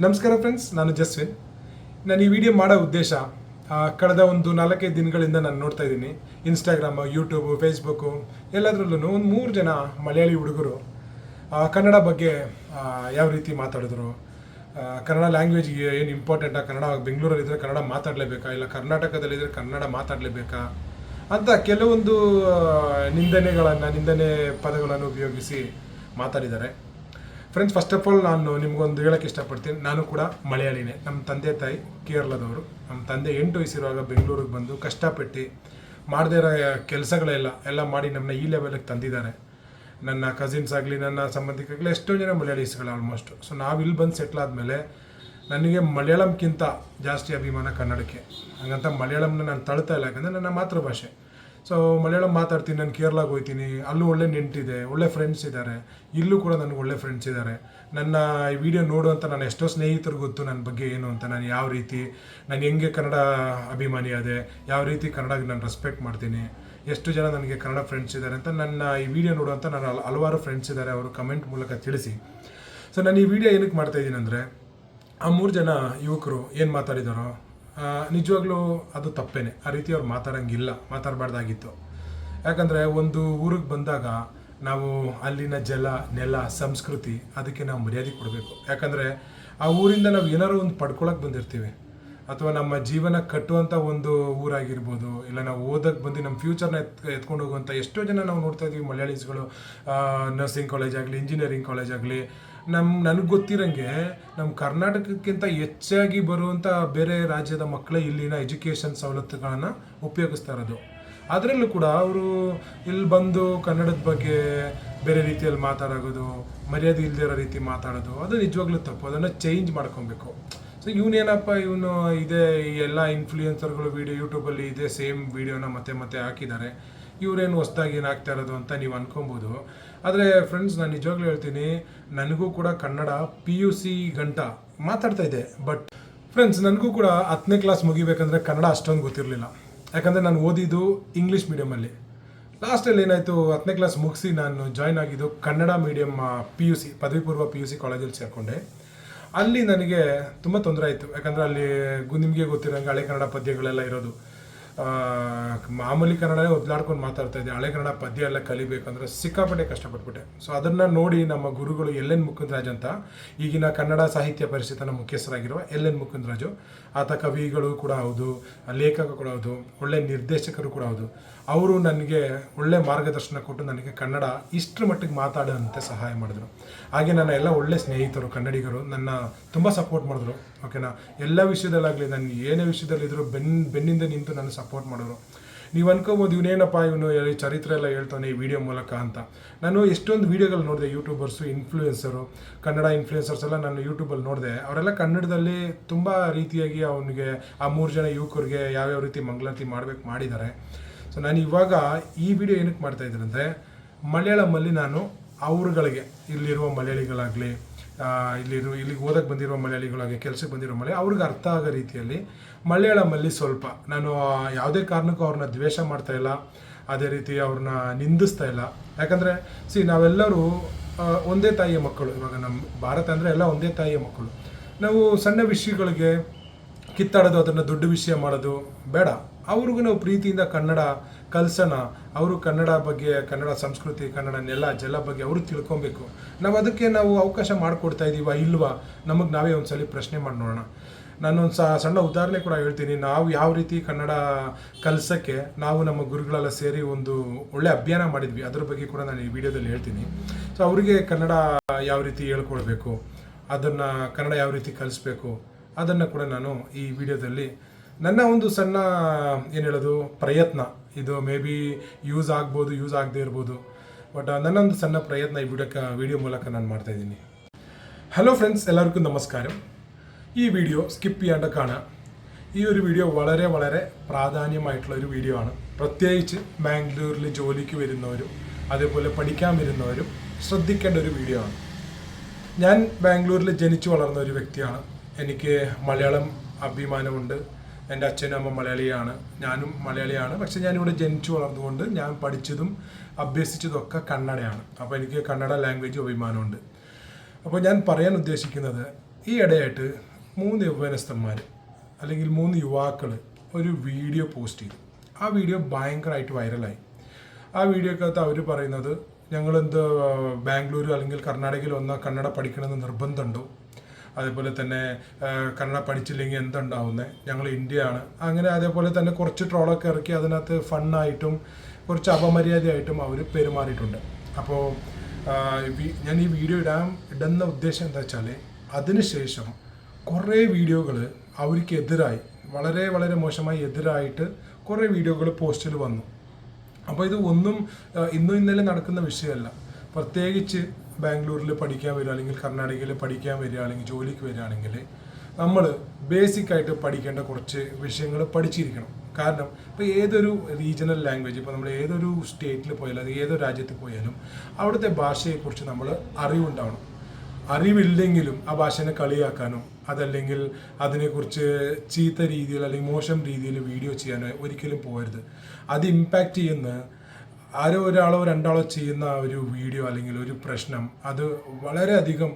ನಮಸ್ಕಾರ ಫ್ರೆಂಡ್ಸ್, ನಾನು ಜಸ್ವಿನ್. ನಾನು ಈ ವಿಡಿಯೋ ಮಾಡೋ ಉದ್ದೇಶ ಕಳೆದ ಒಂದು 4-5 ದಿನಗಳಿಂದ ನಾನು ನೋಡ್ತಾ ಇದ್ದೀನಿ ಇನ್ಸ್ಟಾಗ್ರಾಮು, ಯೂಟ್ಯೂಬು, ಫೇಸ್ಬುಕ್ಕು ಎಲ್ಲದರಲ್ಲೂ ಒಂದು 3 ಜನ ಮಲಯಾಳಿ ಹುಡುಗರು ಕನ್ನಡ ಬಗ್ಗೆ ಯಾವ ರೀತಿ ಮಾತಾಡಿದ್ರು, ಕನ್ನಡ ಲ್ಯಾಂಗ್ವೇಜ್ಗೆ ಏನು ಇಂಪಾರ್ಟೆಂಟಾ, ಕನ್ನಡ ಬೆಂಗಳೂರಲ್ಲಿದ್ದರೆ ಕನ್ನಡ ಮಾತಾಡಲೇಬೇಕಾ, ಇಲ್ಲ ಕರ್ನಾಟಕದಲ್ಲಿದ್ದರೆ ಕನ್ನಡ ಮಾತಾಡಲೇಬೇಕಾ ಅಂತ ಕೆಲವೊಂದು ನಿಂದನೆ ಪದಗಳನ್ನು ಉಪಯೋಗಿಸಿ ಮಾತಾಡಿದ್ದಾರೆ. ಫ್ರೆಂಡ್ಸ್, ಫಸ್ಟ್ ಆಫ್ ಆಲ್ ನಾನು ನಿಮಗೊಂದು ಹೇಳೋಕ್ಕೆ ಇಷ್ಟಪಡ್ತೀನಿ. ನಾನು ಕೂಡ ಮಲಯಾಳಿನೇ. ನಮ್ಮ ತಂದೆ ತಾಯಿ ಕೇರಳದವರು. ನಮ್ಮ ತಂದೆ 8 ವಯಸ್ಸಿರುವಾಗ ಬೆಂಗಳೂರಿಗೆ ಬಂದು ಕಷ್ಟಪಟ್ಟು ಮಾಡದೇ ಇರೋ ಕೆಲಸಗಳೆಲ್ಲ ಮಾಡಿ ನಮ್ಮನ್ನ ಈ ಲೆವೆಲಿಗೆ ತಂದಿದ್ದಾರೆ. ನನ್ನ ಕಸಿನ್ಸ್ ಆಗಲಿ, ನನ್ನ ಸಂಬಂಧಿಕರಾಗಲಿ ಎಷ್ಟೋ ಜನ ಮಲಯಾಳೀಸ್ಗಳು ಆಲ್ಮೋಸ್ಟ್. ಸೊ ನಾವು ಇಲ್ಲಿ ಬಂದು ಸೆಟ್ಲ್ ಆದಮೇಲೆ ನನಗೆ ಮಲಯಾಳಂಕ್ಕಿಂತ ಜಾಸ್ತಿ ಅಭಿಮಾನ ಕನ್ನಡಕ್ಕೆ. ಹಾಗಂತ ಮಲಯಾಳಂನ ನಾನು ತಳ್ತಾ ಇಲ್ಲ, ಯಾಕಂದರೆ ನನ್ನ ಮಾತೃಭಾಷೆ. ಸೊ ಮಲಯಾಳಂ ಮಾತಾಡ್ತೀನಿ. ನಾನು ಕೇರಳಕ್ಕೆ ಹೋಗ್ತೀನಿ, ಅಲ್ಲೂ ಒಳ್ಳೆ ನೆಂಟಿದೆ, ಒಳ್ಳೆ ಫ್ರೆಂಡ್ಸ್ ಇದ್ದಾರೆ. ಇಲ್ಲೂ ಕೂಡ ನನಗೆ ಒಳ್ಳೆ ಫ್ರೆಂಡ್ಸ್ ಇದ್ದಾರೆ. ನನ್ನ ಈ ವಿಡಿಯೋ ನೋಡುವಂಥ ನನ್ನ ಎಷ್ಟೋ ಸ್ನೇಹಿತರು ಗೊತ್ತು ನನ್ನ ಬಗ್ಗೆ ಏನು ಅಂತ, ನಾನು ಯಾವ ರೀತಿ, ನಾನು ಹೆಂಗೆ ಕನ್ನಡ ಅಭಿಮಾನಿ ಅದೇ, ಯಾವ ರೀತಿ ಕನ್ನಡಕ್ಕೆ ನಾನು ರೆಸ್ಪೆಕ್ಟ್ ಮಾಡ್ತೀನಿ, ಎಷ್ಟು ಜನ ನನಗೆ ಕನ್ನಡ ಫ್ರೆಂಡ್ಸ್ ಇದ್ದಾರೆ ಅಂತ ನನ್ನ ಈ ವಿಡಿಯೋ ನೋಡುವಂಥ ನನ್ನ ಹಲವಾರು ಫ್ರೆಂಡ್ಸ್ ಇದ್ದಾರೆ. ಅವರು ಕಮೆಂಟ್ ಮೂಲಕ ತಿಳಿಸಿ. ಸೊ ನಾನು ಈ ವಿಡಿಯೋ ಏನಕ್ಕೆ ಮಾಡ್ತಾಯಿದ್ದೀನಿ ಅಂದರೆ, ಆ 3 ಜನ ಯುವಕರು ಏನು ಮಾತಾಡಿದಾರೋ ನಿಜವಾಗ್ಲೂ ಅದು ತಪ್ಪೇನೆ. ಆ ರೀತಿ ಅವ್ರು ಮಾತಾಡಬಾರ್ದಾಗಿತ್ತು. ಯಾಕಂದರೆ ಒಂದು ಊರಿಗೆ ಬಂದಾಗ ನಾವು ಅಲ್ಲಿನ ಜಲ, ನೆಲ, ಸಂಸ್ಕೃತಿ ಅದಕ್ಕೆ ನಾವು ಮರ್ಯಾದೆ ಕೊಡಬೇಕು. ಯಾಕಂದರೆ ಆ ಊರಿಂದ ನಾವು ಏನಾರು ಒಂದು ಪಡ್ಕೊಳಕ್ಕೆ ಬಂದಿರ್ತೀವಿ, ಅಥವಾ ನಮ್ಮ ಜೀವನ ಕಟ್ಟುವಂಥ ಒಂದು ಊರಾಗಿರ್ಬೋದು, ಇಲ್ಲ ನಾವು ಓದಕ್ಕೆ ಬಂದು ನಮ್ಮ ಫ್ಯೂಚರ್ನ ಎತ್ಕೊಂಡು ಹೋಗುವಂಥ ಎಷ್ಟೋ ಜನ ನಾವು ನೋಡ್ತಾ ಇದ್ದೀವಿ. ಮಲಯಾಳೀಸ್ಗಳು ನರ್ಸಿಂಗ್ ಕಾಲೇಜ್ ಆಗಲಿ, ಇಂಜಿನಿಯರಿಂಗ್ ಕಾಲೇಜ್ ಆಗಲಿ, ನನಗೆ ಗೊತ್ತಿರೋಂಗೆ ನಮ್ಮ ಕರ್ನಾಟಕಕ್ಕಿಂತ ಹೆಚ್ಚಾಗಿ ಬರುವಂಥ ಬೇರೆ ರಾಜ್ಯದ ಮಕ್ಕಳೇ ಇಲ್ಲಿನ ಎಜುಕೇಷನ್ ಸವಲತ್ತುಗಳನ್ನು ಉಪಯೋಗಿಸ್ತಾ ಇರೋದು. ಅದರಲ್ಲೂ ಕೂಡ ಅವರು ಇಲ್ಲಿ ಬಂದು ಕನ್ನಡದ ಬಗ್ಗೆ ಬೇರೆ ರೀತಿಯಲ್ಲಿ ಮಾತಾಡೋದು, ಮರ್ಯಾದೆ ಇಲ್ಲದಿರೋ ರೀತಿ ಮಾತಾಡೋದು, ಅದು ನಿಜವಾಗ್ಲೂ ತಪ್ಪು. ಅದನ್ನು ಚೇಂಜ್ ಮಾಡ್ಕೊಬೇಕು. ಸೊ ಇವನು ಇದೇ ಎಲ್ಲ ಇನ್ಫ್ಲೂಯೆನ್ಸರ್ಗಳು ವೀಡಿಯೋ ಯೂಟ್ಯೂಬಲ್ಲಿ ಇದೇ ಸೇಮ್ ವೀಡಿಯೋನ ಮತ್ತೆ ಹಾಕಿದ್ದಾರೆ. ಇವರೇನು ಹೊಸ್ದಾಗಿ ಏನು ಆಗ್ತಾ ಇರೋದು ಅಂತ ನೀವು ಅನ್ಕೊಬೋದು. ಆದರೆ ಫ್ರೆಂಡ್ಸ್, ನಾನು ನಿಜವಾಗ್ಲೂ ಹೇಳ್ತೀನಿ, ನನಗೂ ಕೂಡ ಕನ್ನಡ PUC ಗಂಟ ಮಾತಾಡ್ತಾ ಇದೆ. ಬಟ್ ಫ್ರೆಂಡ್ಸ್, ನನಗೂ ಕೂಡ 10ನೇ ಕ್ಲಾಸ್ ಮುಗಿಬೇಕಂದ್ರೆ ಕನ್ನಡ ಅಷ್ಟೊಂದು ಗೊತ್ತಿರಲಿಲ್ಲ. ಯಾಕಂದರೆ ನಾನು ಓದಿದ್ದು ಇಂಗ್ಲೀಷ್ ಮೀಡಿಯಮಲ್ಲಿ. ಲಾಸ್ಟಲ್ಲಿ ಏನಾಯಿತು, 10ನೇ ಕ್ಲಾಸ್ ಮುಗಿಸಿ ನಾನು ಜಾಯ್ನ್ ಆಗಿದ್ದು ಕನ್ನಡ ಮೀಡಿಯಮ್ PUC, ಪದವಿ ಪೂರ್ವ PUC ಕಾಲೇಜಲ್ಲಿ ಸೇರಿಕೊಂಡೆ. ಅಲ್ಲಿ ನನಗೆ ತುಂಬ ತೊಂದರೆ ಆಯಿತು. ಯಾಕಂದರೆ ಅಲ್ಲಿ ನಿಮಗೆ ಗೊತ್ತಿರೋಂಗೆ ಹಳೆ ಕನ್ನಡ ಪದ್ಯಗಳೆಲ್ಲ ಇರೋದು. ಮಾಮೂಲಿ ಕನ್ನಡನೇ ಒದ್ಲಾಡ್ಕೊಂಡು ಮಾತಾಡ್ತಾ ಇದ್ದೆ. ಹಳೆ ಕನ್ನಡ ಪದ್ಯ ಎಲ್ಲ ಕಲಿಬೇಕಂದ್ರೆ ಸಿಕ್ಕಾಪಟ್ಟೆ ಕಷ್ಟಪಟ್ಬಿಟ್ಟೆ. ಸೊ ಅದನ್ನು ನೋಡಿ ನಮ್ಮ ಗುರುಗಳು LN ಮುಕುಂದರಾಜ್ ಅಂತ, ಈಗಿನ ಕನ್ನಡ ಸಾಹಿತ್ಯ ಪರಿಷತ್ತಿನ ಮುಖ್ಯಸ್ಥರಾಗಿರುವ LN ಮುಕುಂದರಾಜು, ಆತ ಕವಿಗಳು ಕೂಡ ಹೌದು, ಲೇಖಕ ಕೂಡ ಹೌದು, ಒಳ್ಳೆ ನಿರ್ದೇಶಕರು ಕೂಡ ಹೌದು. ಅವರು ನನಗೆ ಒಳ್ಳೆ ಮಾರ್ಗದರ್ಶನ ಕೊಟ್ಟು ನನಗೆ ಕನ್ನಡ ಇಷ್ಟರ ಮಟ್ಟಿಗೆ ಮಾತಾಡೋಂತೆ ಸಹಾಯ ಮಾಡಿದ್ರು. ಹಾಗೆ ನನ್ನ ಎಲ್ಲ ಒಳ್ಳೆ ಸ್ನೇಹಿತರು ಕನ್ನಡಿಗರು ನನ್ನ ತುಂಬ ಸಪೋರ್ಟ್ ಮಾಡಿದ್ರು. ಓಕೆನಾ, ಎಲ್ಲ ವಿಷಯದಲ್ಲಾಗಲಿ, ನಾನು ಏನೇ ವಿಷಯದಲ್ಲಿದ್ದರೂ ಬೆನ್ನಿಂದ ನಿಂತು ನನ್ನ ಸಪೋರ್ಟ್ ಮಾಡೋರು. ನೀವು ಅನ್ಕೋಬೋದು, ಇವನು ಚರಿತ್ರೆ ಎಲ್ಲ ಹೇಳ್ತಾನೆ ಈ ವಿಡಿಯೋ ಮೂಲಕ ಅಂತ. ನಾನು ಎಷ್ಟೊಂದು ವೀಡಿಯೋಗಳು ನೋಡಿದೆ. ಯೂಟ್ಯೂಬರ್ಸು, ಇನ್ಫ್ಲೂಯೆನ್ಸರು, ಕನ್ನಡ ಇನ್ಫ್ಲೂಯೆನ್ಸರ್ಸ್ ಎಲ್ಲ ನಾನು ಯೂಟ್ಯೂಬಲ್ಲಿ ನೋಡಿದೆ. ಅವರೆಲ್ಲ ಕನ್ನಡದಲ್ಲಿ ತುಂಬ ರೀತಿಯಾಗಿ ಅವನಿಗೆ ಆ 3 ಜನ ಯುವಕರಿಗೆ ಯಾವ್ಯಾವ ರೀತಿ ಮಂಗಳಾರತಿ ಮಾಡಿದ್ದಾರೆ. ಸೊ ನಾನು ಇವಾಗ ಈ ವಿಡಿಯೋ ಏನಕ್ಕೆ ಮಾಡ್ತಾಯಿದ್ದೀನಿ ಅಂದರೆ, ಮಲಯಾಳಮಲ್ಲಿ ನಾನು ಅವ್ರುಗಳಿಗೆ, ಇಲ್ಲಿರುವ ಮಲಯಾಳಿಗಳಾಗಲಿ, ಇಲ್ಲಿಗೆ ಓದಕ್ಕೆ ಬಂದಿರೋ ಮಲಯಾಳಿಗಳಾಗಿ, ಕೆಲಸಕ್ಕೆ ಬಂದಿರೋ ಅವ್ರಿಗೆ ಅರ್ಥ ಆಗೋ ರೀತಿಯಲ್ಲಿ ಮಲಯಾಳಮಲ್ಲಿ ಸ್ವಲ್ಪ ನಾನು ಯಾವುದೇ ಕಾರಣಕ್ಕೂ ಅವ್ರನ್ನ ದ್ವೇಷ ಮಾಡ್ತಾಯಿಲ್ಲ, ಅದೇ ರೀತಿ ಅವ್ರನ್ನ ನಿಂದಿಸ್ತಾ ಇಲ್ಲ. ಯಾಕಂದರೆ ನಾವೆಲ್ಲರೂ ಒಂದೇ ತಾಯಿಯ ಮಕ್ಕಳು. ಇವಾಗ ನಮ್ಮ ಭಾರತ ಅಂದರೆ ಎಲ್ಲ ಒಂದೇ ತಾಯಿಯ ಮಕ್ಕಳು. ನಾವು ಸಣ್ಣ ವಿಷಯಗಳಿಗೆ ಕಿತ್ತಾಡೋದು, ಅದನ್ನು ದೊಡ್ಡ ವಿಷಯ ಮಾಡೋದು ಬೇಡ. ಅವ್ರಿಗೂ ನಾವು ಪ್ರೀತಿಯಿಂದ ಕನ್ನಡ ಕಲಿಸೋಣ. ಅವರು ಕನ್ನಡ ಬಗ್ಗೆ, ಕನ್ನಡ ಸಂಸ್ಕೃತಿ, ಕನ್ನಡ ನೆಲ ಜಲ ಬಗ್ಗೆ ಅವರು ತಿಳ್ಕೊಬೇಕು. ನಾವು ಅದಕ್ಕೆ ಅವಕಾಶ ಮಾಡಿಕೊಡ್ತಾ ಇದ್ದೀವ ಇಲ್ವಾ, ನಮಗೆ ನಾವೇ ಒಂದ್ಸಲ ಪ್ರಶ್ನೆ ಮಾಡಿ ನೋಡೋಣ. ನಾನೊಂದು ಸಣ್ಣ ಉದಾಹರಣೆ ಕೂಡ ಹೇಳ್ತೀನಿ. ನಾವು ಯಾವ ರೀತಿ ಕನ್ನಡ ಕಲಿಸೋಕ್ಕೆ ನಾವು ನಮ್ಮ ಗುರುಗಳೆಲ್ಲ ಸೇರಿ ಒಂದು ಒಳ್ಳೆ ಅಭಿಯಾನ ಮಾಡಿದ್ವಿ. ಅದ್ರ ಬಗ್ಗೆ ಕೂಡ ನಾನು ಈ ವಿಡಿಯೋದಲ್ಲಿ ಹೇಳ್ತೀನಿ. ಸೊ ಅವರಿಗೆ ಕನ್ನಡ ಯಾವ ರೀತಿ ಹೇಳ್ಕೊಡ್ಬೇಕು, ಅದನ್ನು ಕನ್ನಡ ಯಾವ ರೀತಿ ಕಲಿಸ್ಬೇಕು, ಅದನ್ನು ಕೂಡ ನಾನು ಈ ವಿಡಿಯೋದಲ್ಲಿ ನನ್ನ ಒಂದು ಸಣ್ಣ ಏನು ಹೇಳೋದು ಪ್ರಯತ್ನ, ಇದು ಮೇ ಬಿ ಯೂಸ್ ಆಗ್ಬೋದು, ಯೂಸ್ ಆಗದೇ ಇರ್ಬೋದು, ಬಟ್ ನನ್ನೊಂದು ಸಣ್ಣ പ്രയത്നം ഈ വീഡിയോ ಮೂಲಕ ನಾನು ಮಾಡ್ತಾയിದ್ದೀನಿ. ഹലോ ഫ്രണ്ട്സ്, എല്ലാവർക്കും നമസ്കാരം. ഈ വീഡിയോ സ്കിപ്പ് ചെയ്യാണ്ട് കാണുക. ഈ ഒരു വീഡിയോ വളരെ വളരെ പ്രാധാന്യമായിട്ടുള്ള ഒരു വീഡിയോ ആണ്. പ്രത്യേകിച്ച് ബാംഗ്ലൂരിൽ ജോലിക്ക് വരുന്നവരും അതേപോലെ പഠിക്കാൻ വരുന്നവരും ശ്രദ്ധിക്കേണ്ട ഒരു വീഡിയോ ആണ്. ഞാൻ ബാംഗ്ലൂരിൽ ജനിച്ചു വളർന്ന ഒരു വ്യക്തിയാണ്. എനിക്ക് മലയാളം അഭിമാനമുണ്ട്. എൻ്റെ അച്ഛനും അമ്മ മലയാളിയാണ്, ഞാനും മലയാളിയാണ്. പക്ഷേ ഞാനിവിടെ ജനിച്ചു വളർന്നുകൊണ്ട് ഞാൻ പഠിച്ചതും അഭ്യസിച്ചതൊക്കെ കന്നഡയാണ്. അപ്പോൾ എനിക്ക് കന്നഡ ലാംഗ്വേജ് അഭിമാനമുണ്ട്. അപ്പോൾ ഞാൻ പറയാൻ ഉദ്ദേശിക്കുന്നത്, ഈ ഇടയായിട്ട് 3 യൗവനസ്ഥന്മാർ അല്ലെങ്കിൽ 3 യുവാക്കൾ ഒരു വീഡിയോ പോസ്റ്റ് ചെയ്തു. ആ വീഡിയോ ഭയങ്കരമായിട്ട് വൈറലായി. ആ വീഡിയോക്കകത്ത് അവർ പറയുന്നത്, ഞങ്ങളെന്ത് ബാംഗ്ലൂർ അല്ലെങ്കിൽ കർണാടകയിൽ വന്നാൽ കന്നഡ പഠിക്കണമെന്ന് നിർബന്ധമുണ്ടോ, അതേപോലെ തന്നെ കന്നഡ പഠിച്ചില്ലെങ്കിൽ എന്തുണ്ടാവുന്നത്, ഞങ്ങൾ ഇന്ത്യയാണ്, അങ്ങനെ അതേപോലെ തന്നെ കുറച്ച് ട്രോളൊക്കെ ഇറക്കി അതിനകത്ത് ഫണ്ണായിട്ടും കുറച്ച് അപമര്യാദയായിട്ടും അവർ പെരുമാറിയിട്ടുണ്ട്. അപ്പോൾ ഞാൻ ഈ വീഡിയോ ഇടുന്ന ഉദ്ദേശം എന്താ വെച്ചാൽ, അതിനുശേഷം കുറേ വീഡിയോകൾ അവർക്കെതിരായി വളരെ വളരെ മോശമായി എതിരായിട്ട് കുറേ വീഡിയോകൾ പോസ്റ്റിൽ വന്നു. അപ്പോൾ ഇത് ഒന്നും ഇന്നും ഇന്നലെ നടക്കുന്ന വിഷയമല്ല. പ്രത്യേകിച്ച് ബാംഗ്ലൂരിൽ പഠിക്കാൻ വരിക അല്ലെങ്കിൽ കർണാടകയിൽ പഠിക്കാൻ വരിക അല്ലെങ്കിൽ ജോലിക്ക് വരികയാണെങ്കിൽ നമ്മൾ ബേസിക്കായിട്ട് പഠിക്കേണ്ട കുറച്ച് വിഷയങ്ങൾ പഠിച്ചിരിക്കണം. കാരണം ഇപ്പോൾ ഏതൊരു റീജിയണൽ ലാംഗ്വേജ്, ഇപ്പോൾ നമ്മൾ ഏതൊരു സ്റ്റേറ്റിൽ പോയാലും അത് ഏതൊരു രാജ്യത്ത് പോയാലും അവിടുത്തെ ഭാഷയെക്കുറിച്ച് നമ്മൾ അറിവുണ്ടാവണം. അറിവില്ലെങ്കിലും ആ ഭാഷനെ കളിയാക്കാനോ അതല്ലെങ്കിൽ അതിനെക്കുറിച്ച് ചീത്ത രീതിയിൽ അല്ലെങ്കിൽ മോശം രീതിയിൽ വീഡിയോ ചെയ്യാനോ ഒരിക്കലും പോകരുത്. അത് ഇമ്പാക്റ്റ് ചെയ്യുന്ന ആരോ ഒരാളോ രണ്ടാളോ ചെയ്യുന്ന ഒരു വീഡിയോ അല്ലെങ്കിൽ ഒരു പ്രശ്നം അത് വളരെയധികം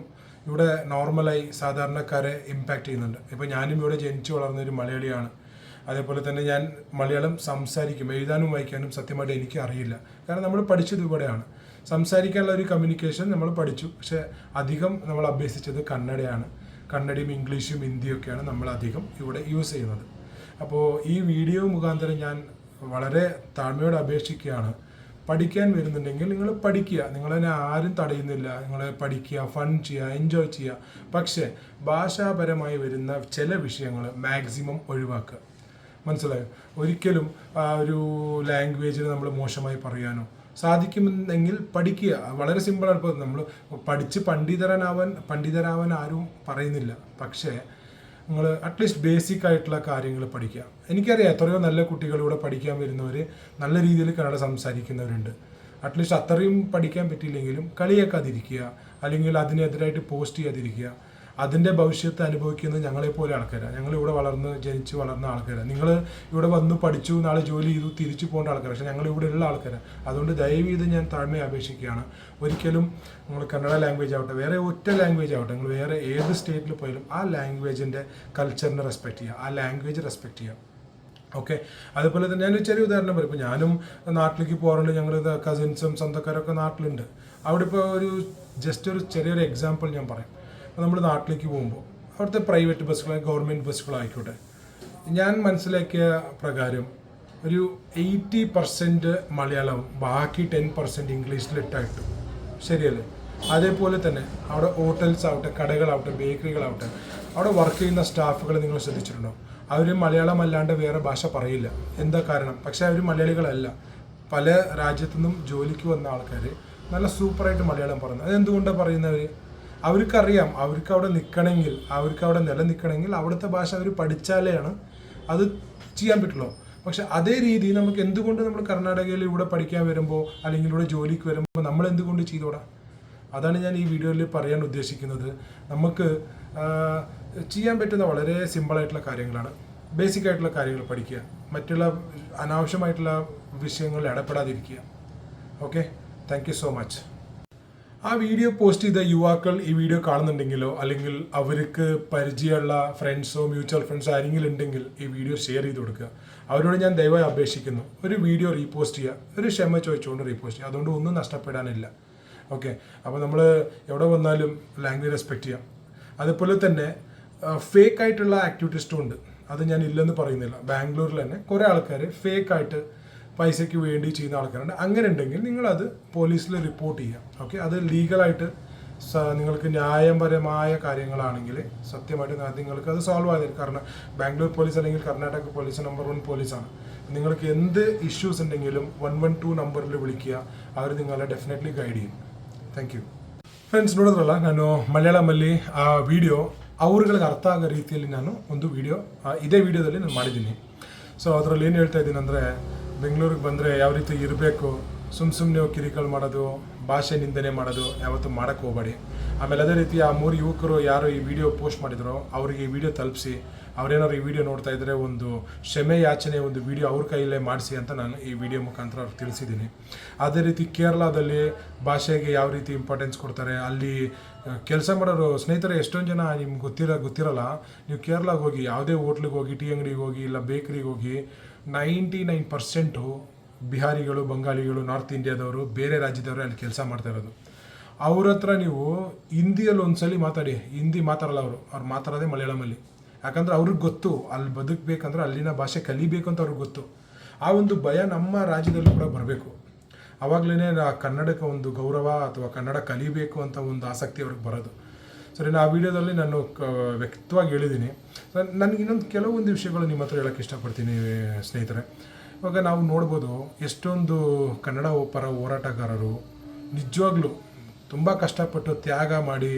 ഇവിടെ നോർമലായി സാധാരണക്കാരെ ഇമ്പാക്റ്റ് ചെയ്യുന്നുണ്ട്. ഇപ്പോൾ ഞാനും ഇവിടെ ജനിച്ചു വളർന്നൊരു മലയാളിയാണ്. അതേപോലെ തന്നെ ഞാൻ മലയാളം സംസാരിക്കും, എഴുതാനും വായിക്കാനും സത്യമായിട്ട് എനിക്ക് അറിയില്ല. കാരണം നമ്മൾ പഠിച്ചത് ഇവിടെയാണ്. സംസാരിക്കാനുള്ള ഒരു കമ്മ്യൂണിക്കേഷൻ നമ്മൾ പഠിച്ചു, പക്ഷേ അധികം നമ്മൾ അഭ്യസിച്ചത് കന്നഡയാണ്. കന്നഡയും ഇംഗ്ലീഷും ഹിന്ദിയൊക്കെയാണ് നമ്മൾ അധികം ഇവിടെ യൂസ് ചെയ്യുന്നത്. അപ്പോൾ ഈ വീഡിയോ മുഖാന്തരം ഞാൻ വളരെ താഴ്മയോടെ അപേക്ഷിക്കുകയാണ്, പഠിക്കാൻ വരുന്നുണ്ടെങ്കിൽ നിങ്ങൾ പഠിക്കുക, നിങ്ങളതിനെ ആരും തടയുന്നില്ല. നിങ്ങൾ പഠിക്കുക, ഫൺ ചെയ്യുക, എൻജോയ് ചെയ്യുക. പക്ഷേ ഭാഷാപരമായി വരുന്ന ചില വിഷയങ്ങൾ മാക്സിമം ഒഴിവാക്കുക. മനസ്സിലായോ? ഒരിക്കലും ആ ഒരു ലാംഗ്വേജിൽ നമ്മൾ മോശമായി പറയാനോ സാധിക്കുമെന്നെങ്കിൽ പഠിക്കുക. വളരെ സിമ്പിളാണ്. ഇപ്പോൾ നമ്മൾ പഠിച്ച് പണ്ഡിതരാവാൻ ആരും പറയുന്നില്ല. പക്ഷേ നിങ്ങൾ അറ്റ്ലീസ്റ്റ് ബേസിക് ആയിട്ടുള്ള കാര്യങ്ങൾ പഠിക്കുക. എനിക്കറിയാം എത്രയോ നല്ല കുട്ടികളിവിടെ പഠിക്കാൻ വരുന്നവർ നല്ല രീതിയിൽ കന്നഡ സംസാരിക്കുന്നവരുണ്ട്. അറ്റ്ലീസ്റ്റ് അത്രയും പഠിക്കാൻ പറ്റിയില്ലെങ്കിലും കളിയാക്കാതിരിക്കുക, അല്ലെങ്കിൽ അതിനെതിരായിട്ട് പോസ്റ്റ് ചെയ്യാതിരിക്കുക. അതിൻ്റെ ഭവിഷ്യത്ത് അനുഭവിക്കുന്നത് ഞങ്ങളെപ്പോലെ ആൾക്കാരാണ്. ഞങ്ങളിവിടെ ജനിച്ച് വളർന്ന ആൾക്കാരാണ്. നിങ്ങൾ ഇവിടെ വന്ന് പഠിച്ചു, നാളെ ജോലി ചെയ്തു, തിരിച്ചു പോകേണ്ട ആൾക്കാരാണ്. പക്ഷേ ഞങ്ങളിവിടെ ഉള്ള ആൾക്കാരാണ്. അതുകൊണ്ട് ദയവ് ചെയ്ത് ഞാൻ താഴ്മയെ അപേക്ഷിക്കുകയാണ്, ഒരിക്കലും നിങ്ങൾ കന്നഡ ലാംഗ്വേജ് ആവട്ടെ, വേറെ ഒറ്റ ലാംഗ്വേജ് ആവട്ടെ, നിങ്ങൾ വേറെ ഏത് സ്റ്റേറ്റിൽ പോയാലും ആ ലാംഗ്വേജിൻ്റെ കൾച്ചറിനെ റെസ്പെക്റ്റ് ചെയ്യുക, ആ ലാംഗ്വേജ് റെസ്പെക്റ്റ് ചെയ്യുക. ഓക്കെ. അതുപോലെ തന്നെ ഞാനൊരു ചെറിയ ഉദാഹരണം പറയും. ഇപ്പോൾ ഞാനും നാട്ടിലേക്ക് പോകാറുണ്ട്. ഞങ്ങൾ കസിൻസും സ്വന്തക്കാരൊക്കെ നാട്ടിലുണ്ട്. അവിടെ ഇപ്പോൾ ഒരു ചെറിയൊരു എക്സാമ്പിൾ ഞാൻ പറയാം. നമ്മൾ നാട്ടിലേക്ക് പോകുമ്പോൾ അവിടുത്തെ പ്രൈവറ്റ് ബസ്സുകൾ, ഗവൺമെൻറ് ബസ്സുകളായിക്കോട്ടെ, ഞാൻ മനസ്സിലാക്കിയ പ്രകാരം ഒരു 80% മലയാളവും ബാക്കി 10% ഇംഗ്ലീഷിലിട്ടായിട്ടു. ശരിയല്ലേ? അതേപോലെ തന്നെ അവിടെ ഹോട്ടൽസ് ആവട്ടെ, കടകളാവട്ടെ, ബേക്കറികളാവട്ടെ, അവിടെ വർക്ക് ചെയ്യുന്ന സ്റ്റാഫുകൾ നിങ്ങൾ ശ്രദ്ധിച്ചിട്ടുണ്ടോ? അവർ മലയാളം അല്ലാണ്ട് വേറെ ഭാഷ പറയില്ല. എന്താ കാരണം? പക്ഷേ അവർ മലയാളികളല്ല. പല രാജ്യത്തു നിന്നും ജോലിക്ക് വന്ന ആൾക്കാർ നല്ല സൂപ്പറായിട്ട് മലയാളം പറയുന്നത്. അതെന്തുകൊണ്ടാണ് പറയുന്നവർ? അവർക്കറിയാം, അവർക്ക് അവിടെ നിൽക്കണമെങ്കിൽ, അവർക്ക് അവിടെ നിലനിൽക്കണമെങ്കിൽ അവിടുത്തെ ഭാഷ അവർ പഠിച്ചാലാണ് അത് ചെയ്യാൻ പറ്റുള്ളൂ. പക്ഷെ അതേ രീതി നമുക്ക് എന്തുകൊണ്ട് നമ്മൾ കർണാടകയിൽ ഇവിടെ പഠിക്കാൻ വരുമ്പോൾ അല്ലെങ്കിൽ ഇവിടെ ജോലിക്ക് വരുമ്പോൾ നമ്മൾ എന്തുകൊണ്ട് ചെയ്തോടാ? അതാണ് ഞാൻ ഈ വീഡിയോയിൽ പറയാൻ ഉദ്ദേശിക്കുന്നത്. നമുക്ക് ചെയ്യാൻ പറ്റുന്ന വളരെ സിമ്പിളായിട്ടുള്ള കാര്യങ്ങളാണ്. ബേസിക് ആയിട്ടുള്ള കാര്യങ്ങൾ പഠിക്കുക, മറ്റുള്ള അനാവശ്യമായിട്ടുള്ള വിഷയങ്ങളിൽ ഇടപെടാതിരിക്കുക. Okay, thank you so much. ആ വീഡിയോ പോസ്റ്റ് ചെയ്ത യുവാക്കൾ ഈ വീഡിയോ കാണുന്നുണ്ടെങ്കിലോ അല്ലെങ്കിൽ അവർക്ക് പരിചയമുള്ള ഫ്രണ്ട്സോ മ്യൂച്വൽ ഫ്രണ്ട്സോ ആരെങ്കിലും ഉണ്ടെങ്കിൽ ഈ വീഡിയോ ഷെയർ ചെയ്ത് കൊടുക്കുക. അവരോട് ഞാൻ ദയവായി അപേക്ഷിക്കുന്നു, ഒരു വീഡിയോ റീപോസ്റ്റ് ചെയ്യുക, ഒരു ക്ഷമ ചോദിച്ചുകൊണ്ട് റീപോസ്റ്റ് ചെയ്യുക. അതുകൊണ്ട് ഒന്നും നഷ്ടപ്പെടാനില്ല. ഓക്കെ. അപ്പോൾ നമ്മൾ എവിടെ വന്നാലും ലാംഗ്വേജ് റെസ്പെക്റ്റ് ചെയ്യാം. അതുപോലെ തന്നെ ഫേക്ക് ആയിട്ടുള്ള ആക്ടിവിറ്റീസും ഉണ്ട്. അത് ഞാൻ ഇല്ലെന്ന് പറയുന്നില്ല. ബാംഗ്ലൂരിൽ തന്നെ കുറേ ആൾക്കാർ ഫേക്കായിട്ട് പൈസയ്ക്ക് വേണ്ടി ചെയ്യുന്ന ആൾക്കാരുണ്ട്. അങ്ങനെ ഉണ്ടെങ്കിൽ നിങ്ങളത് പോലീസിൽ റിപ്പോർട്ട് ചെയ്യുക. ഓക്കെ. അത് ലീഗലായിട്ട് നിങ്ങൾക്ക് ന്യായപരമായ കാര്യങ്ങളാണെങ്കിൽ സത്യമായിട്ട് നിങ്ങൾക്ക് അത് സോൾവ് ആയിരിക്കും. കാരണം ബാംഗ്ലൂർ പോലീസ് അല്ലെങ്കിൽ കർണാടക പോലീസ് നമ്പർ 1 പോലീസാണ്. നിങ്ങൾക്ക് എന്ത് ഇഷ്യൂസ് ഉണ്ടെങ്കിലും 112 ನಂಬರಲ್ಲಿ ವಿಳಿക്കുക. ಅವರು ನಿಮ್ಮನ್ನ ಡೆಫಿನೆಟ್ಲಿ ಗೈಡ್ ചെയ്യും. Thank you friends. ನೋಡಿದ್ರಲ್ಲ, ನಾನು ಮಲಯಾಳಮಲ್ಲಿ ಆ ವಿಡಿಯೋ ಅವ್ರಿಗೆ ಅರ್ಥ ಆಗೋ ರೀತಿಯಲ್ಲಿ ನಾನು ಒಂದು ವಿಡಿಯೋ ಇದೇ ವಿಡಿಯೋದಲ್ಲಿ ನಾನು ಮಾಡಿದ್ದೀನಿ. ಸೊ ಅದರಲ್ಲಿ ಏನು ಹೇಳ್ತಾ ಇದ್ದೀನಿ ಅಂದರೆ, ಬೆಂಗಳೂರಿಗೆ ಬಂದರೆ ಯಾವ ರೀತಿ ಇರಬೇಕು, ಸುಮ್ಮನೆ ಕಿರಿಕಲ್ ಮಾಡೋದು, ಭಾಷೆ ನಿಂದನೆ ಮಾಡೋದು ಯಾವತ್ತೂ ಮಾಡೋಕ್ಕೆ ಹೋಗಬೇಡಿ. ಆಮೇಲೆ ಅದೇ ರೀತಿ ಆ 3 ಯುವಕರು ಯಾರು ಈ ವಿಡಿಯೋ ಪೋಸ್ಟ್ ಮಾಡಿದ್ರೋ ಅವರಿಗೆ ಈ ವಿಡಿಯೋ ತಲುಪಿಸಿ, ಅವ್ರೇನಾದ್ರು ಈ ವಿಡಿಯೋ ನೋಡ್ತಾ ಇದ್ದರೆ ಒಂದು ಕ್ಷಮೆ ಯಾಚನೆ ಒಂದು ವಿಡಿಯೋ ಅವ್ರ ಕೈಯಲ್ಲೇ ಮಾಡಿಸಿ ಅಂತ ನಾನು ಈ ವಿಡಿಯೋ ಮುಖಾಂತರ ಅವ್ರಿಗೆ ತಿಳಿಸಿದ್ದೀನಿ. ಅದೇ ರೀತಿ ಕೇರಳದಲ್ಲಿ ಭಾಷೆಗೆ ಯಾವ ರೀತಿ ಇಂಪಾರ್ಟೆನ್ಸ್ ಕೊಡ್ತಾರೆ, ಅಲ್ಲಿ ಕೆಲಸ ಮಾಡೋರು ಸ್ನೇಹಿತರೆ ಎಷ್ಟೊಂದು ಜನ ನಿಮ್ಗೆ ಗೊತ್ತಿರಲ್ಲ. ನೀವು ಕೇರಳಗೆ ಹೋಗಿ ಯಾವುದೇ ಹೋಟ್ಲಿಗೆ ಹೋಗಿ, ಟೀ ಅಂಗಡಿಗೆ ಹೋಗಿ, ಇಲ್ಲ ಬೇಕ್ರಿಗೆ ಹೋಗಿ, 99% ಬಿಹಾರಿಗಳು, ಬಂಗಾಳಿಗಳು, ನಾರ್ತ್ ಇಂಡಿಯಾದವರು, ಬೇರೆ ರಾಜ್ಯದವರು ಅಲ್ಲಿ ಕೆಲಸ ಮಾಡ್ತಾ ಇರೋದು. ಅವ್ರ ಹತ್ರ ನೀವು ಹಿಂದಿಯಲ್ಲಿ ಒಂದ್ಸಲಿ ಮಾತಾಡಿ. ಹಿಂದಿ ಮಾತಾಡಲ್ಲ ಅವ್ರು ಮಾತಾಡೋದೇ ಮಲಯಾಳಮಲ್ಲಿ. ಯಾಕಂದ್ರೆ ಅವ್ರಿಗೆ ಗೊತ್ತು ಅಲ್ಲಿ ಬದುಕಬೇಕಂದ್ರೆ ಅಲ್ಲಿನ ಭಾಷೆ ಕಲಿಬೇಕು ಅಂತ ಅವ್ರಿಗೆ ಗೊತ್ತು. ಆ ಒಂದು ಭಯ ನಮ್ಮ ರಾಜ್ಯದಲ್ಲೂ ಕೂಡ ಬರಬೇಕು. ಆವಾಗಲೇ ಕನ್ನಡಕ್ಕೆ ಒಂದು ಗೌರವ ಅಥವಾ ಕನ್ನಡ ಕಲಿಬೇಕು ಅಂತ ಒಂದು ಆಸಕ್ತಿ ಅವ್ರಿಗೆ ಬರೋದು. ಸರಿ, ಆ ವಿಡಿಯೋದಲ್ಲಿ ನಾನು ವ್ಯಕ್ತವಾಗಿ ಹೇಳಿದ್ದೀನಿ. ನನಗೆ ಇನ್ನೊಂದು ಕೆಲವೊಂದು ವಿಷಯಗಳು ನಿಮ್ಮ ಹತ್ರ ಹೇಳೋಕ್ಕೆ ಇಷ್ಟಪಡ್ತೀನಿ ಸ್ನೇಹಿತರೆ. ಇವಾಗ ನಾವು ನೋಡ್ಬೋದು ಎಷ್ಟೊಂದು ಕನ್ನಡ ಪರ ಹೋರಾಟಗಾರರು ನಿಜವಾಗ್ಲೂ ತುಂಬ ಕಷ್ಟಪಟ್ಟು ತ್ಯಾಗ ಮಾಡಿ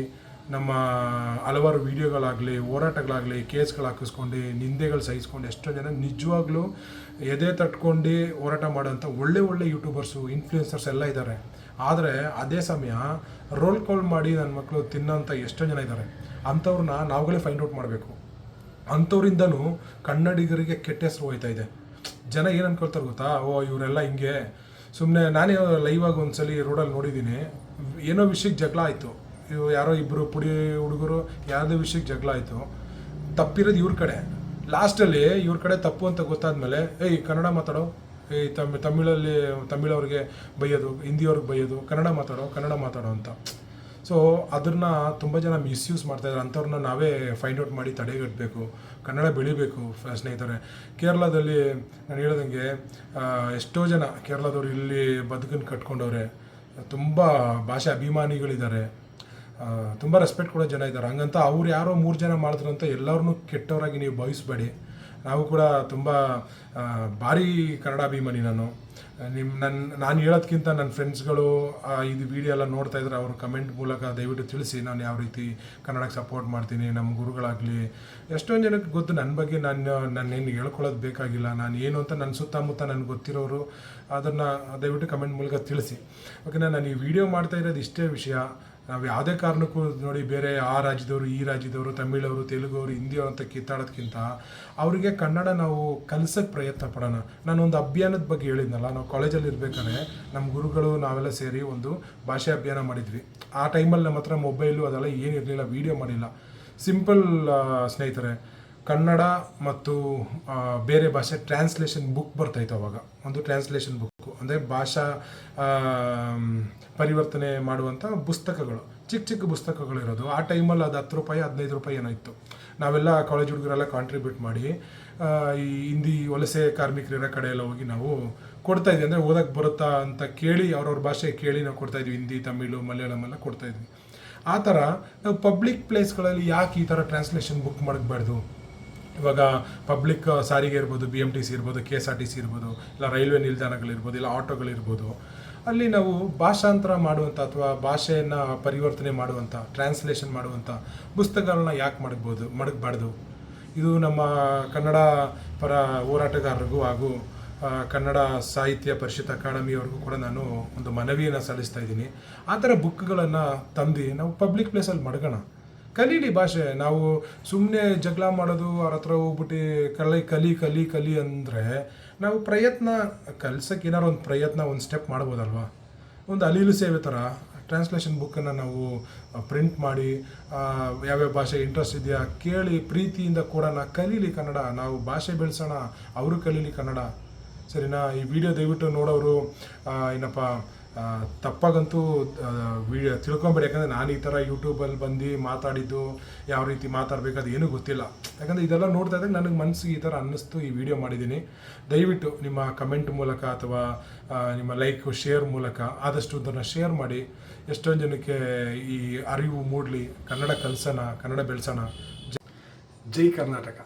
ನಮ್ಮ ಹಲವಾರು ವಿಡಿಯೋಗಳಾಗಲಿ, ಹೋರಾಟಗಳಾಗಲಿ, ಕೇಸ್ಗಳು ಹಾಕಿಸ್ಕೊಂಡು, ನಿಂದೆಗಳು ಸಹಿಸ್ಕೊಂಡು ಎಷ್ಟೋ ಜನ ನಿಜವಾಗ್ಲೂ ಎದೆ ತಟ್ಕೊಂಡು ಹೋರಾಟ ಮಾಡೋಂಥ ಒಳ್ಳೆ ಯೂಟ್ಯೂಬರ್ಸು, ಇನ್ಫ್ಲೂಯೆನ್ಸರ್ಸ್ ಎಲ್ಲ ಇದ್ದಾರೆ. ಆದರೆ ಅದೇ ಸಮಯ ರೋಲ್ ಕಾಲ್ ಮಾಡಿ ನನ್ನ ಮಕ್ಕಳು ತಿನ್ನೋಂಥ ಎಷ್ಟೋ ಜನ ಇದ್ದಾರೆ. ಅಂಥವ್ರನ್ನ ನಾವುಗಳೇ ಫೈಂಡ್ ಔಟ್ ಮಾಡಬೇಕು. ಅಂಥವ್ರಿಂದನೂ ಕನ್ನಡಿಗರಿಗೆ ಕೆಟ್ಟ ಹೆಸರು ಹೋಯ್ತಾ ಇದೆ. ಜನ ಏನು ಅನ್ಕೊಳ್ತಾರೆ ಗೊತ್ತಾ, ಇವರೆಲ್ಲ ಹಿಂಗೆ ಸುಮ್ಮನೆ. ನಾನೇ ಲೈವಾಗಿ ಒಂದ್ಸಲಿ ರೋಡಲ್ಲಿ ನೋಡಿದ್ದೀನಿ, ಏನೋ ವಿಷಯಕ್ಕೆ ಜಗಳ ಆಯಿತು. ಯಾರೋ ಇಬ್ಬರು ಪುಡಿ ಹುಡುಗರು ಯಾವುದೇ ವಿಷಯಕ್ಕೆ ಜಗಳ ಆಯಿತು. ತಪ್ಪಿರೋದು ಇವ್ರ ಕಡೆ. ಲಾಸ್ಟಲ್ಲಿ ಇವ್ರ ಕಡೆ ತಪ್ಪು ಅಂತ ಗೊತ್ತಾದ್ಮೇಲೆ ಕನ್ನಡ ಮಾತಾಡೋ, ತಮಿಳವ್ರಿಗೆ ಬೈಯೋದು, ಹಿಂದಿಯವ್ರಿಗೆ ಬೈಯೋದು, ಕನ್ನಡ ಮಾತಾಡೋ ಅಂತ. ಸೊ ಅದನ್ನು ತುಂಬ ಜನ ಮಿಸ್ಯೂಸ್ ಮಾಡ್ತಾಯಿದ್ದಾರೆ. ಅಂಥವ್ರನ್ನ ನಾವೇ ಫೈಂಡ್ ಔಟ್ ಮಾಡಿ ತಡೆಗಟ್ಟಬೇಕು. ಕನ್ನಡ ಬೆಳಿಬೇಕು ಸ್ನೇಹಿತರೆ. ಕೇರಳದಲ್ಲಿ ನಾನು ಹೇಳ್ದಂಗೆ ಎಷ್ಟೋ ಜನ ಕೇರಳದವ್ರು ಇಲ್ಲಿ ಬದುಕನ್ನು ಕಟ್ಕೊಂಡವ್ರೆ. ತುಂಬ ಭಾಷೆ ಅಭಿಮಾನಿಗಳಿದ್ದಾರೆ, ತುಂಬ ರೆಸ್ಪೆಕ್ಟ್ ಕೊಡೋ ಜನ ಇದ್ದಾರೆ. ಹಂಗಂತ ಅವ್ರು ಯಾರೋ 3 ಜನ ಮಾಡಿದ್ರು ಅಂತ ಎಲ್ಲರನ್ನೂ ಕೆಟ್ಟವರಾಗಿ ನೀವು ಭಾವಿಸ್ಬೇಡಿ. ನಾವು ಕೂಡ ತುಂಬ ಭಾರಿ ಕನ್ನಡ ಅಭಿಮಾನಿ. ನಾನು ಹೇಳೋದ್ಕಿಂತ ನನ್ನ ಫ್ರೆಂಡ್ಸ್ಗಳು ಇದು ವಿಡಿಯೋ ಎಲ್ಲ ನೋಡ್ತಾ ಇದ್ರೆ ಅವರು ಕಮೆಂಟ್ ಮೂಲಕ ದಯವಿಟ್ಟು ತಿಳಿಸಿ ನಾನು ಯಾವ ರೀತಿ ಕನ್ನಡಕ್ಕೆ ಸಪೋರ್ಟ್ ಮಾಡ್ತೀನಿ. ನಮ್ಮ ಗುರುಗಳಾಗಲಿ ಎಷ್ಟೊಂದು ಜನಕ್ಕೆ ಗೊತ್ತು ನನ್ನ ಬಗ್ಗೆ. ನಾನೇನು ಹೇಳ್ಕೊಳ್ಳೋದು ಬೇಕಾಗಿಲ್ಲ. ನಾನು ಏನು ಅಂತ ನನ್ನ ಸುತ್ತಮುತ್ತ ನನಗೆ ಗೊತ್ತಿರೋರು ಅದನ್ನು ದಯವಿಟ್ಟು ಕಮೆಂಟ್ ಮೂಲಕ ತಿಳಿಸಿ. ಓಕೆನಾ. ನಾನು ಈ ವಿಡಿಯೋ ಮಾಡ್ತಾ ಇರೋದು ಇಷ್ಟೇ ವಿಷಯ. ನಾವು ಯಾವುದೇ ಕಾರಣಕ್ಕೂ ನೋಡಿ ಬೇರೆ ಆ ರಾಜ್ಯದವರು, ಈ ರಾಜ್ಯದವರು, ತಮಿಳವರು, ತೆಲುಗವರು, ಹಿಂದಿಯವರು ಅಂತ ಕಿತ್ತಾಡೋದಕ್ಕಿಂತ ಅವರಿಗೆ ಕನ್ನಡ ನಾವು ಕಲಿಸೋಕ್ಕೆ ಪ್ರಯತ್ನ ಪಡೋಣ. ನಾನೊಂದು ಅಭಿಯಾನದ ಬಗ್ಗೆ ಹೇಳಿದ್ನಲ್ಲ, ನಾವು ಕಾಲೇಜಲ್ಲಿ ಇರಬೇಕಾದ್ರೆ ನಮ್ಮ ಗುರುಗಳು ನಾವೆಲ್ಲ ಸೇರಿ ಒಂದು ಭಾಷೆ ಅಭಿಯಾನ ಮಾಡಿದ್ವಿ. ಆ ಟೈಮಲ್ಲಿ ನಮ್ಮ ಹತ್ರ ಮೊಬೈಲು ಅದೆಲ್ಲ ಏನಿರಲಿಲ್ಲ, ವೀಡಿಯೋ ಮಾಡಿಲ್ಲ. ಸಿಂಪಲ್ ಸ್ನೇಹಿತರೆ, ಕನ್ನಡ ಮತ್ತು ಬೇರೆ ಭಾಷೆ ಟ್ರಾನ್ಸ್ಲೇಷನ್ ಬುಕ್ ಬರ್ತಾಯಿತ್ತು ಅವಾಗ. ಒಂದು ಟ್ರಾನ್ಸ್ಲೇಷನ್ ಬುಕ್ಕು ಅಂದರೆ ಭಾಷಾ ಪರಿವರ್ತನೆ ಮಾಡುವಂಥ ಪುಸ್ತಕಗಳು, ಚಿಕ್ಕ ಪುಸ್ತಕಗಳಿರೋದು. ಆ ಟೈಮಲ್ಲಿ ಅದು 10 ರೂಪಾಯಿ 15 ರೂಪಾಯಿ ಏನೋ ಇತ್ತು. ನಾವೆಲ್ಲ ಕಾಲೇಜ್ ಹುಡುಗರೆಲ್ಲ ಕಾಂಟ್ರಿಬ್ಯೂಟ್ ಮಾಡಿ ಈ ಹಿಂದಿ ವಲಸೆ ಕಾರ್ಮಿಕರಿರೋ ಕಡೆ ಎಲ್ಲ ಹೋಗಿ ನಾವು ಕೊಡ್ತಾಯಿದ್ವಿ. ಅಂದರೆ ಓದಕ್ಕೆ ಬರುತ್ತಾ ಅಂತ ಕೇಳಿ ಅವ್ರವ್ರ ಭಾಷೆ ಕೇಳಿ ನಾವು ಕೊಡ್ತಾಯಿದ್ವಿ. ಹಿಂದಿ, ತಮಿಳು, ಮಲಯಾಳಂ ಎಲ್ಲ ಕೊಡ್ತಾಯಿದ್ವಿ. ಆ ಥರ ನಾವು ಪಬ್ಲಿಕ್ ಪ್ಲೇಸ್ಗಳಲ್ಲಿ ಯಾಕೆ ಈ ಥರ ಟ್ರಾನ್ಸ್ಲೇಷನ್ ಬುಕ್ ಮಾಡಬಾರ್ದು? ಇವಾಗ ಪಬ್ಲಿಕ್ ಸಾರಿಗೆ ಇರ್ಬೋದು, BMTC ಇರ್ಬೋದು, KSRTC ಇರ್ಬೋದು, ಇಲ್ಲ ರೈಲ್ವೆ ನಿಲ್ದಾಣಗಳಿರ್ಬೋದು, ಇಲ್ಲ ಆಟೋಗಳಿರ್ಬೋದು, ಅಲ್ಲಿ ನಾವು ಭಾಷಾಂತರ ಮಾಡುವಂಥ ಅಥವಾ ಭಾಷೆಯನ್ನು ಪರಿವರ್ತನೆ ಮಾಡುವಂಥ, ಟ್ರಾನ್ಸ್ಲೇಷನ್ ಮಾಡುವಂಥ ಪುಸ್ತಕಗಳನ್ನ ಯಾಕೆ ಮಡಗಬಾರ್ದು? ಇದು ನಮ್ಮ ಕನ್ನಡ ಪರ ಹೋರಾಟಗಾರರಿಗೂ ಹಾಗೂ ಕನ್ನಡ ಸಾಹಿತ್ಯ ಪರಿಷತ್ ಅಕಾಡೆಮಿಯವ್ರಿಗೂ ಕೂಡ ನಾನು ಒಂದು ಮನವಿಯನ್ನು ಸಲ್ಲಿಸ್ತಾ ಇದ್ದೀನಿ. ಆ ಥರ ಬುಕ್ಗಳನ್ನು ತಂದು ನಾವು ಪಬ್ಲಿಕ್ ಪ್ಲೇಸಲ್ಲಿ ಮಡಗೋಣ. ಕಲೀಲಿ ಭಾಷೆ. ನಾವು ಸುಮ್ಮನೆ ಜಗಳ ಮಾಡೋದು, ಅವ್ರ ಹತ್ರ ಹೋಗ್ಬಿಟ್ಟು ಕಲಿ ಅಂದರೆ ನಾವು ಪ್ರಯತ್ನ ಕಲ್ಸೋಕ್ಕೆ ಏನಾರು ಒಂದು ಪ್ರಯತ್ನ, ಒಂದು ಸ್ಟೆಪ್ ಮಾಡ್ಬೋದಲ್ವ? ಒಂದು ಅಲೀಲು ಸೇವೆ ಥರ ಟ್ರಾನ್ಸ್ಲೇಷನ್ ಬುಕ್ಕನ್ನು ನಾವು ಪ್ರಿಂಟ್ ಮಾಡಿ ಯಾವ್ಯಾವ ಭಾಷೆ ಇಂಟ್ರೆಸ್ಟ್ ಇದೆಯಾ ಕೇಳಿ ಪ್ರೀತಿಯಿಂದ ಕೊಡೋಣ. ಕಲೀಲಿ ಕನ್ನಡ, ನಾವು ಭಾಷೆ ಬೆಳೆಸೋಣ, ಅವರು ಕಲೀಲಿ ಕನ್ನಡ. ಸರಿನಾ? ಈ ವಿಡಿಯೋ ದಯವಿಟ್ಟು ನೋಡೋರು ಏನಪ್ಪ ತಪ್ಪಾಗಂತೂ ವಿಡಿಯೋ ತಿಳ್ಕೊಬೇಡಿ. ಯಾಕಂದರೆ ನಾನು ಈ ಥರ ಯೂಟ್ಯೂಬಲ್ಲಿ ಬಂದು ಮಾತಾಡಿದ್ದು, ಯಾವ ರೀತಿ ಮಾತಾಡಬೇಕು ಅದು ಏನೂ ಗೊತ್ತಿಲ್ಲ. ಯಾಕಂದರೆ ಇದೆಲ್ಲ ನೋಡ್ತಾ ಇದ್ದಾಗ ನನಗೆ ಮನಸ್ಸಿಗೆ ಈ ಥರ ಅನ್ನಿಸ್ತು, ಈ ವಿಡಿಯೋ ಮಾಡಿದ್ದೀನಿ. ದಯವಿಟ್ಟು ನಿಮ್ಮ ಕಮೆಂಟ್ ಮೂಲಕ ಅಥವಾ ನಿಮ್ಮ ಲೈಕ್, ಶೇರ್ ಮೂಲಕ ಆದಷ್ಟು ಅದನ್ನು ಶೇರ್ ಮಾಡಿ. ಎಷ್ಟೊಂದು ಜನಕ್ಕೆ ಈ ಅರಿವು ಮೂಡಲಿ, ಕನ್ನಡ ಕಲಿಸೋಣ, ಕನ್ನಡ ಬೆಳೆಸೋಣ. ಜೈ ಕರ್ನಾಟಕ.